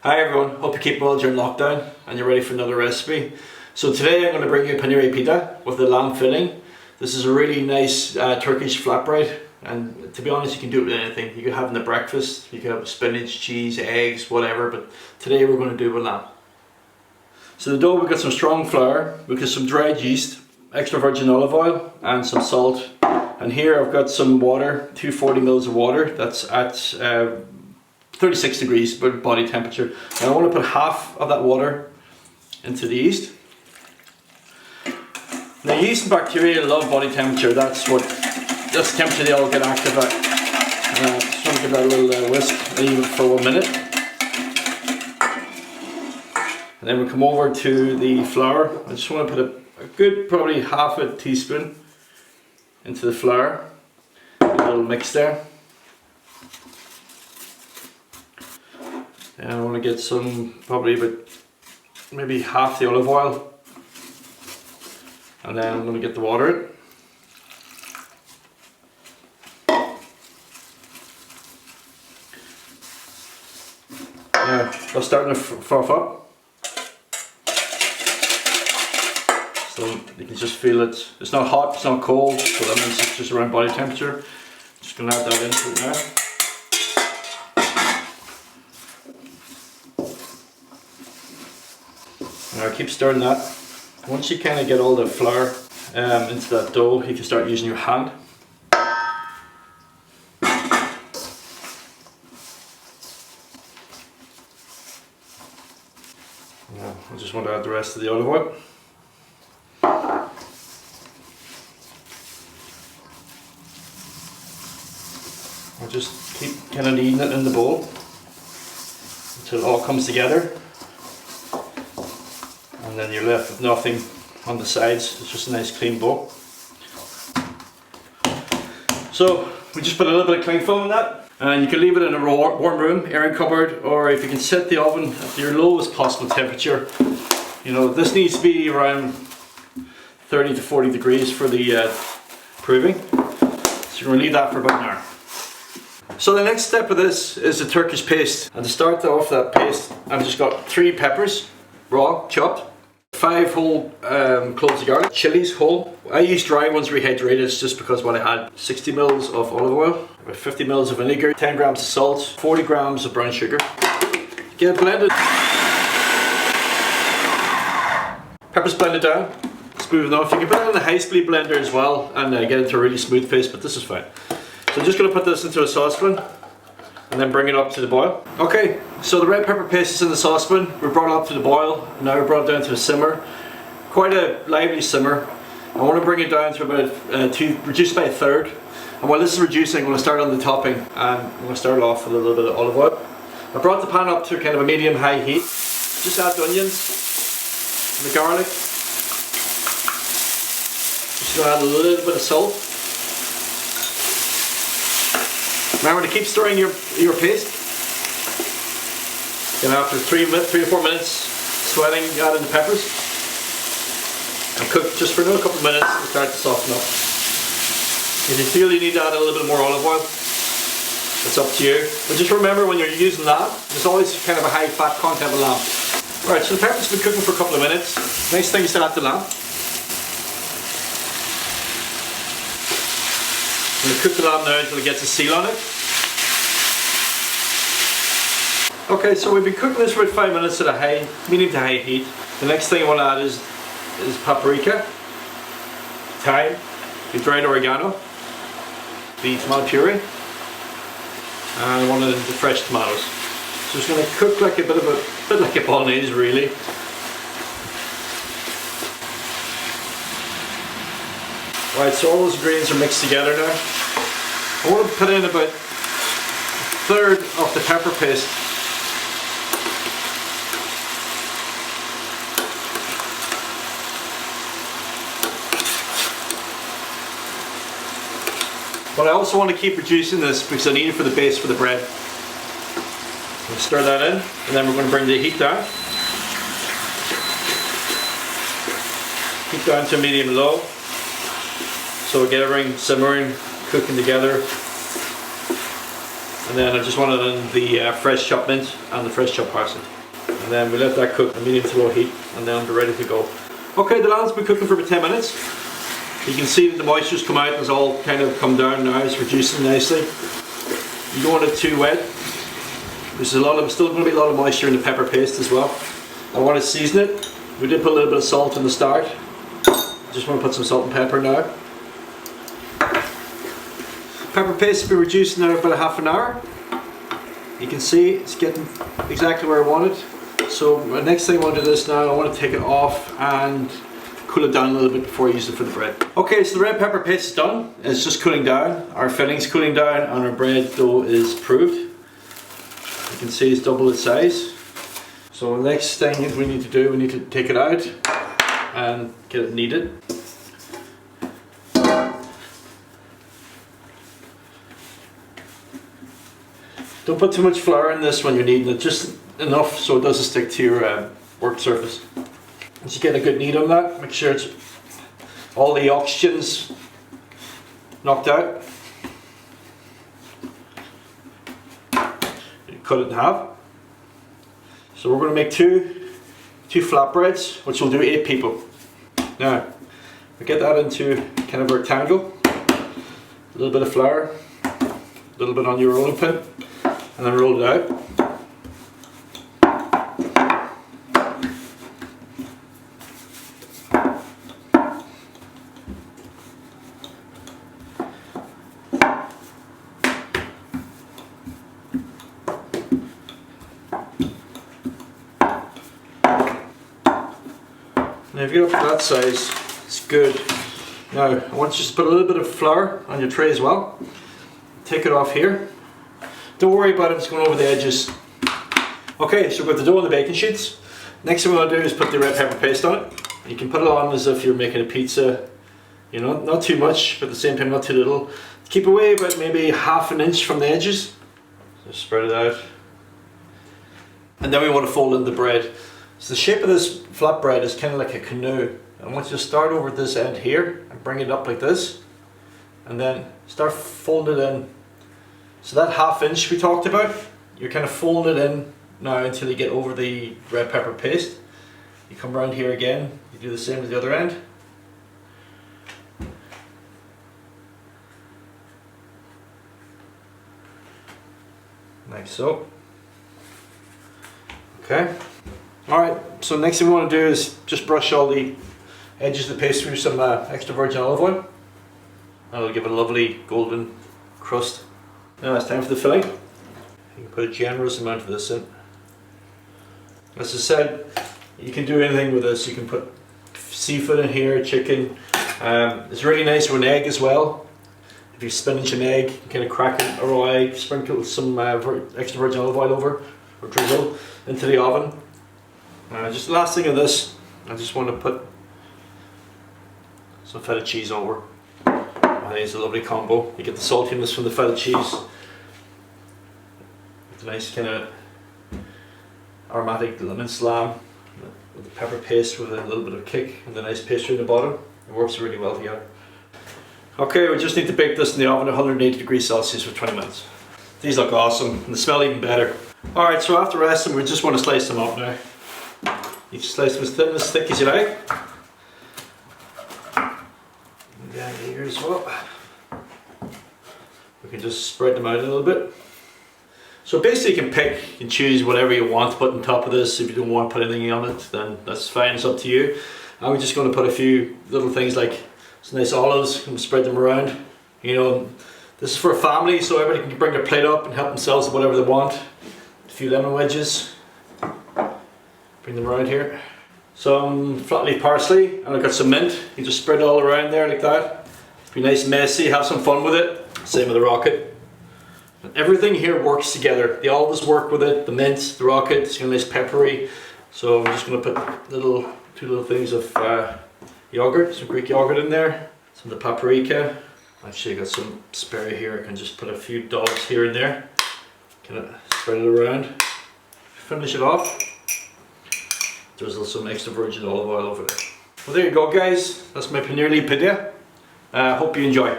Hi everyone, hope you keep well during lockdown and you're ready for another recipe. So today I'm going to bring you Peynirli pide with the lamb filling. This is a really nice Turkish flatbread, and to be honest you can do it with anything. You could have it in the breakfast, you could have spinach, cheese, eggs, whatever, but today we're going to do it with lamb. So the dough, we've got some strong flour, we've got some dried yeast, extra virgin olive oil and some salt. And here I've got some water, 240 mils of water, that's at 36 degrees body temperature. Now I want to put half of that water into the yeast. Now yeast and bacteria love body temperature. That's the temperature they all get active at. Just want to give that a little whisk and even for 1 minute. And then we come over to the flour. I just want to put a good, probably half a teaspoon into the flour. A little mix there. And I want to get some, probably about maybe half the olive oil, and then I'm going to get the water in. Yeah, that's starting to froth up, so you can just feel it. It's not hot, it's not cold, so that means it's just around body temperature. Just going to add that into it now. Now keep stirring that. Once you kind of get all the flour into that dough, you can start using your hand. Now, I just want to add the rest of the olive oil. I'll just keep kind of kneading it in the bowl until it all comes together. And then you're left with nothing on the sides. It's just a nice clean bowl. So we just put a little bit of cling film in that, and you can leave it in a warm room, airing cupboard, or if you can set the oven at your lowest possible temperature. You know, this needs to be around 30 to 40 degrees for the proving. So you're going to leave that for about an hour. So the next step of this is the Turkish paste. And to start off that paste, I've just got 3 peppers, raw, chopped. 5 whole cloves of garlic, chilies whole. I use dry ones rehydrated, it's just because what I had. 60 mils of olive oil, about 50 mils of vinegar, 10 grams of salt, 40 grams of brown sugar. Get it blended. Peppers blended down, smooth enough. You can put it in the high speed blender as well and get it into a really smooth paste, but this is fine. So I'm just going to put this into a saucepan and then bring it up to the boil. Okay, so the red pepper paste is in the saucepan. We brought it up to the boil. Now we brought it down to a simmer. Quite a lively simmer. I want to bring it down to about reduce by 1/3. And while this is reducing, I'm going to start on the topping, and I'm going to start off with a little bit of olive oil. I brought the pan up to kind of a medium-high heat. Just add the onions and the garlic. Just going to add a little bit of salt. Remember to keep stirring your paste. Then after 3 to 4 minutes sweating, add in the peppers. And cook just for another couple of minutes and start to soften up. If you feel you need to add a little bit more olive oil, it's up to you. But just remember, when you're using lamb, there's always kind of a high fat content of lamb. Alright, so the pepper's been cooking for a couple of minutes. Next thing is to add the lamb. I'm going to cook the lamb now until it gets a seal on it. Okay, so we've been cooking this for about 5 minutes at a medium to high heat. The next thing I want to add is paprika, thyme, the dried oregano, the tomato puree, and one of the fresh tomatoes. So it's going to cook like a bit like a bolognese, really. Right, so all those ingredients are mixed together now. I want to put in about 1/3 of the pepper paste. But I also want to keep reducing this because I need it for the base for the bread. We'll stir that in, and then we're going to bring the heat down. Heat down to medium low. So we get everything simmering, cooking together. And then I just wanted in the fresh chopped mint and the fresh chopped parsley. And then we let that cook at medium to low heat, and then we're ready to go. Okay, the lamb's been cooking for about 10 minutes. You can see that the moisture's come out, it's all kind of come down now, it's reducing nicely. You don't want it too wet. There's still going to be a lot of moisture in the pepper paste as well. I want to season it. We did put a little bit of salt in the start. Just want to put some salt and pepper now. Pepper paste has been reduced now about a half an hour. You can see it's getting exactly where I want it. So the next thing I want to do this now, I want to take it off and cool it down a little bit before I use it for the bread. Okay, so the red pepper paste is done. It's just cooling down. Our filling's cooling down and our bread dough is proved. You can see it's double its size. So the next thing we need to do, we need to take it out and get it kneaded. Don't put too much flour in this when you're kneading it, just enough so it doesn't stick to your work surface. Once you get a good knead on that, make sure it's all the oxygen's knocked out. You cut it in half. So we're going to make two flatbreads, which will do 8 people. Now, we get that into kind of a rectangle, a little bit of flour, a little bit on your rolling pin, and then roll it out. Now if you get up to that size, it's good. Now I want you to put a little bit of flour on your tray as well. Take it off here. Don't worry about it, it's going over the edges. Okay, so we've got the dough on the baking sheets. Next thing we're going to do is put the red pepper paste on it. You can put it on as if you're making a pizza. You know, not too much, but at the same time not too little. Keep away about maybe ½ an inch from the edges. Just spread it out. And then we want to fold in the bread. So the shape of this flatbread is kind of like a canoe. I want you to start over at this end here and bring it up like this. And then start folding it in. So that ½ inch we talked about, you're kind of folding it in now until you get over the red pepper paste. You come around here again, you do the same with the other end. Like so. Okay. Alright, so next thing we want to do is just brush all the edges of the pastry with some extra virgin olive oil. That'll give it a lovely golden crust. Now it's time for the filling. You can put a generous amount of this in. As I said, you can do anything with this. You can put seafood in here, chicken. It's really nice with an egg as well. If you spinach and egg, you kind of crack it, or I sprinkle some extra virgin olive oil over, or drizzle into the oven. Just the last thing of this, I just want to put some feta cheese over. I think it's a lovely combo. You get the saltiness from the feta cheese. It's a nice kind of aromatic lemon slam with the pepper paste with a little bit of kick and the nice pastry in the bottom. It works really well together. Okay, we just need to bake this in the oven at 180 degrees Celsius for 20 minutes. These look awesome and they smell even better. Alright, so after resting we just want to slice them up now. You just slice them as thin and as thick as you like. And down here as well. We can just spread them out a little bit. So basically you can pick and choose whatever you want to put on top of this. If you don't want to put anything on it, then that's fine, it's up to you. I'm just going to put a few little things like some nice olives and spread them around. You know, this is for a family, so everybody can bring their plate up and help themselves with whatever they want. A few lemon wedges. Bring them around here. Some flat leaf parsley, and I've got some mint. You just spread it all around there like that. Be nice and messy, have some fun with it. Same with the rocket. And everything here works together. They always work with it. The mint, the rocket, it's got a nice peppery. So I'm just going to put two little things of yogurt, some Greek yogurt in there. Some of the paprika. Actually I got some spare here. I can just put a few dollars here and there. Kind of spread it around. Finish it off. Drizzle some extra virgin olive oil over it. Well, there you go guys, that's my Peynirli Pide. Hope you enjoy.